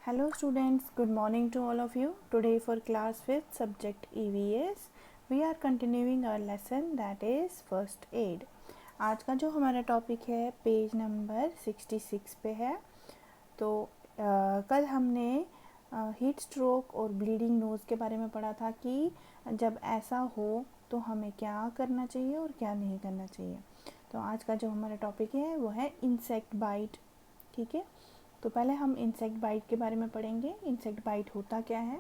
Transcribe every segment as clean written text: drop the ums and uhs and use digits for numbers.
Hello students, good morning to all of you. Today for class 5th subject EVS, we are continuing our lesson that is first aid. आज का जो हमारा topic है page number 66 पे है. तो कल हमने हीट स्ट्रोक और ब्लीडिंग नोज़ के बारे में पढ़ा था कि जब ऐसा हो तो हमें क्या करना चाहिए और क्या नहीं करना चाहिए. तो आज का जो हमारा टॉपिक है वो है इंसेक्ट बाइट. ठीक है, तो पहले हम इंसेक्ट बाइट के बारे में पढ़ेंगे. इंसेक्ट बाइट होता क्या है?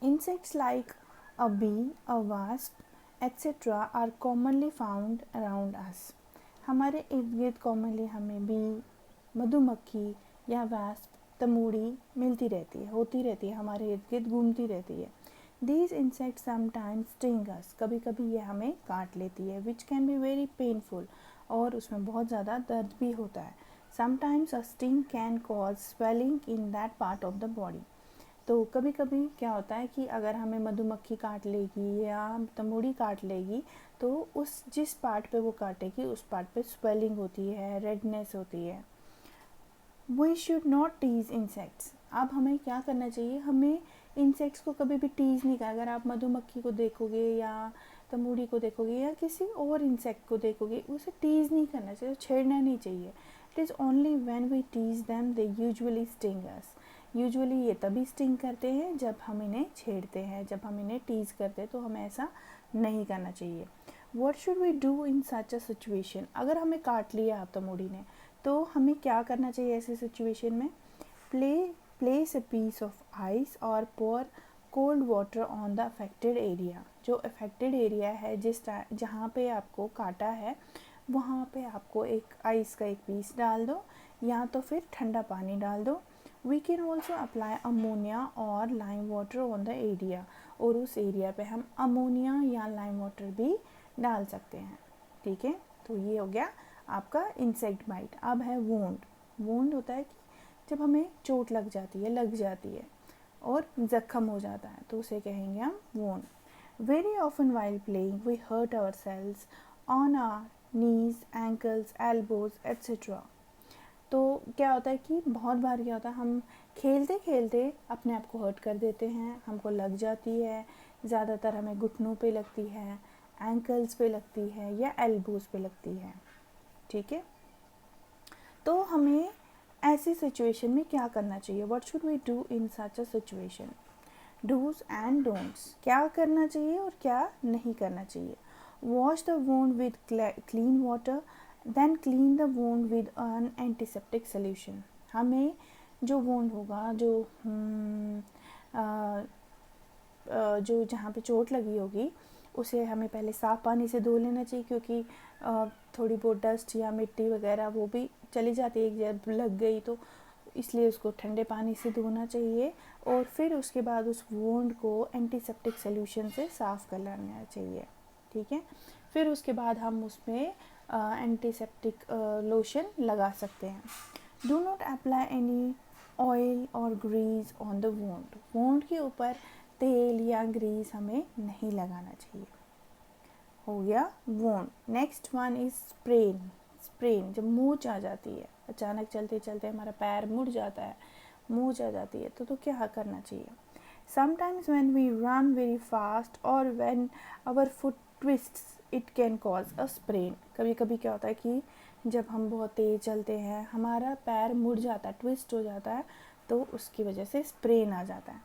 Insects like a bee, a wasp etcetera are commonly found around us. हमारे इर्द गिर्द कॉमनली हमें बी, मधुमक्खी या वास्प, तमूड़ी मिलती रहती है, होती रहती है, हमारे इर्द गिर्द घूमती रहती है. दीज इंसेक्ट्स समटाइम्स स्टिंग अस. कभी कभी ये हमें काट लेती है, which can be very painful. और उसमें बहुत ज़्यादा दर्द भी होता है. Sometimes a sting can cause swelling in that part of the body. तो कभी कभी क्या होता है कि अगर हमें मधुमक्खी काट लेगी या तमूड़ी काट लेगी तो उस जिस पार्ट पे वो काटेगी उस पार्ट पे स्वेलिंग होती है, रेडनेस होती है. We should not tease insects. अब हमें क्या करना चाहिए? हमें इंसेक्ट्स को कभी भी टीज़ नहीं करना. अगर आप मधुमक्खी को देखोगे या तमूड़ी को देखोगे या किसी और इंसेक्ट को देखोगे, उसे टीज़ नहीं करना चाहिए, छेड़ना नहीं चाहिए. It is only when we tease them they usually sting us. Usually ये तभी स्टिंग करते हैं जब हम इन्हें छेड़ते हैं, जब हम इन्हें टीज़ करते हैं, तो हमें ऐसा नहीं करना चाहिए. What should we do in such a situation? अगर हमें काट लिया आप तमूड़ी ने तो हमें क्या करना चाहिए ऐसी सिचुएशन में? Place a piece of ice or pour cold water on the affected area. जो अफेक्टेड एरिया है जहाँ पे आपको काटा है वहाँ पे आपको एक आइस का एक पीस डाल दो या तो फिर ठंडा पानी डाल दो. We can also apply ammonia or lime water on the area. और उस एरिया पे हम अमोनिया या लाइम वाटर भी डाल सकते हैं. ठीक है, तो ये हो गया आपका इंसेक्ट बाइट. अब है वोंड. वोंड होता है कि जब हमें चोट लग जाती है और ज़ख्म हो जाता है तो उसे कहेंगे हम wound. Very often while playing we hurt ourselves on our knees, ankles, elbows etcetera. तो क्या होता है कि बहुत बार क्या होता है, हम खेलते खेलते अपने आप को हर्ट कर देते हैं, हमको लग जाती है. ज़्यादातर हमें घुटनों पे लगती है, एंकल्स पे लगती है या एल्बोज पे लगती है. ठीक है, तो हमें ऐसी सिचुएशन में क्या करना चाहिए? What should we do in such a situation? Dos and don'ts. क्या करना चाहिए और क्या नहीं करना चाहिए? Wash the wound with clean water, then clean the wound with an antiseptic solution. हमें जो वोंड होगा, जो जहाँ पे चोट लगी होगी उसे हमें पहले साफ़ पानी से धो लेना चाहिए, क्योंकि थोड़ी बहुत डस्ट या मिट्टी वगैरह वो भी चली जाती है जब लग गई, तो इसलिए उसको ठंडे पानी से धोना चाहिए. और फिर उसके बाद उस वोंड को एंटीसेप्टिक सोल्यूशन से साफ़ कर लेना चाहिए. ठीक है, फिर उसके बाद हम उसमें एंटीसेप्टिक लोशन लगा सकते हैं. Do not apply any oil or grease on the wound. Wound के ऊपर तेल या ग्रीस हमें नहीं लगाना चाहिए. हो गया wound. Next one is sprain. Sprain जब मूंछ आ जाती है, अचानक चलते चलते हमारा पैर मुड़ जाता है, मूंछ आ जाती है, तो क्या करना चाहिए? Sometimes when we run very fast or when our foot twists it can cause a sprain. कभी कभी क्या होता है कि जब हम बहुत तेज़ चलते हैं हमारा पैर मुड़ जाता है, ट्विस्ट हो जाता है, तो उसकी वजह से स्प्रेन आ जाता है.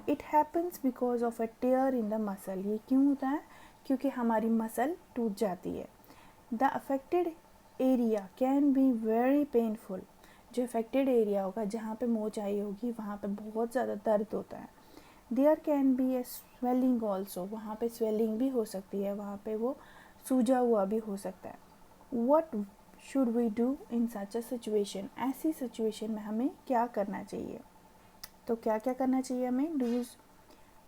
It happens because of a tear in the muscle. ये क्यों होता है? क्योंकि हमारी मसल टूट जाती है. The affected area can be very painful. जो अफेक्टेड एरिया होगा, जहाँ पे मोच आई होगी, वहाँ पे बहुत ज़्यादा दर्द होता है. There can be a swelling also. वहाँ पे स्वेलिंग भी हो सकती है, वहाँ पे वो सूजा हुआ भी हो सकता है. What should we do in such a situation? ऐसी सिचुएशन में हमें क्या करना चाहिए? तो क्या क्या करना चाहिए हमें? Dos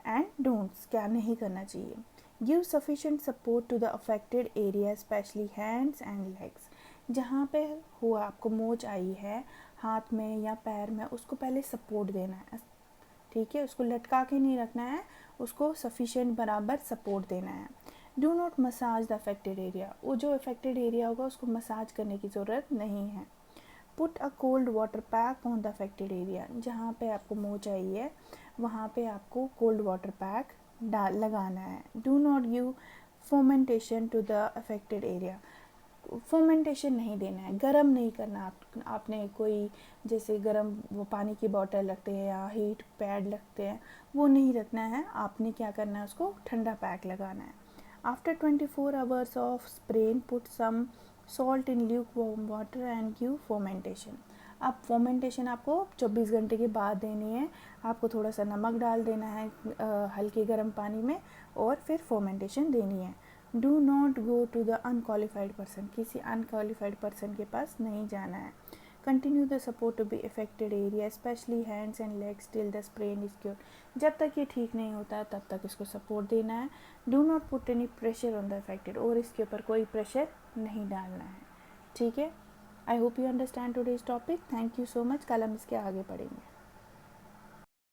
and don'ts. क्या नहीं करना चाहिए? Give sufficient support to the affected area, specially hands and legs. जहाँ पे हुआ आपको मोच आई है हाथ में या पैर में, उसको पहले सपोर्ट देना है. ठीक है, उसको लटका के नहीं रखना है, उसको सफिशेंट बराबर सपोर्ट देना है. Do not massage the affected area. वो जो अफेक्टेड एरिया होगा उसको मसाज करने की ज़रूरत नहीं है. Put a cold water pack on the affected area, जहाँ पे आपको मोह चाहिए वहाँ पे आपको कोल्ड वाटर पैक लगाना है। Do not give fomentation to the affected area, fomentation नहीं देना है, गर्म नहीं करना। आपने कोई जैसे गर्म वो पानी की बॉटल रखते हैं या हीट पैड रखते हैं, वो नहीं रखना है। आपने क्या करना है, उसको ठंडा पैक लगाना है। After 24 hours of spraying put some salt in lukewarm water and give fomentation. अब फोमेंटेशन आपको 24 घंटे के बाद देनी है। आपको थोड़ा सा नमक डाल देना है हल्के गर्म पानी में और फिर फोमेंटेशन देनी है। Do not go to the unqualified person, किसी अनक्वालिफाइड पर्सन के पास नहीं जाना है। Continue the support to be affected area specially hands and legs till the sprain is cure, जब तक ये ठीक नहीं होता है तब तक इसको सपोर्ट देना है। Do not put any pressure on the affected, और इसके ऊपर कोई प्रेशर नहीं डालना है। ठीक है, I hope you understand today's topic. Thank you so much. कल हम इसके आगे पढ़ेंगे।